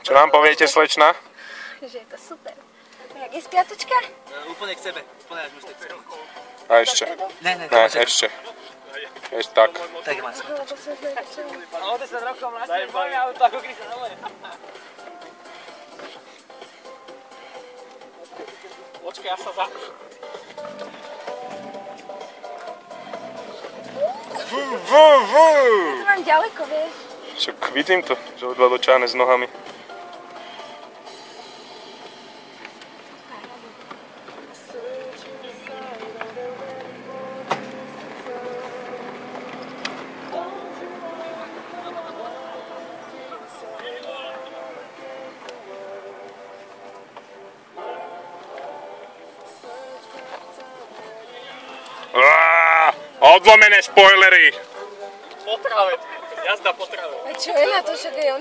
Čo nám poviete, slečna? Že je to super. Jak je spiatočka? Úplne k sebe. Úplne až musíte k sebe. A ešte? Ne, Ešte. Ešte tak. Tak má sa. No, O 10 rokov mladšie, moje auto ako Krista na moje. Počkaj, ja sa za... To mám ďaleko, vieš. Však vidím to, že odva dočáne s nohami. Odlomené spoilery! Po tráve, jazda po tráve. A čo je na to, však je on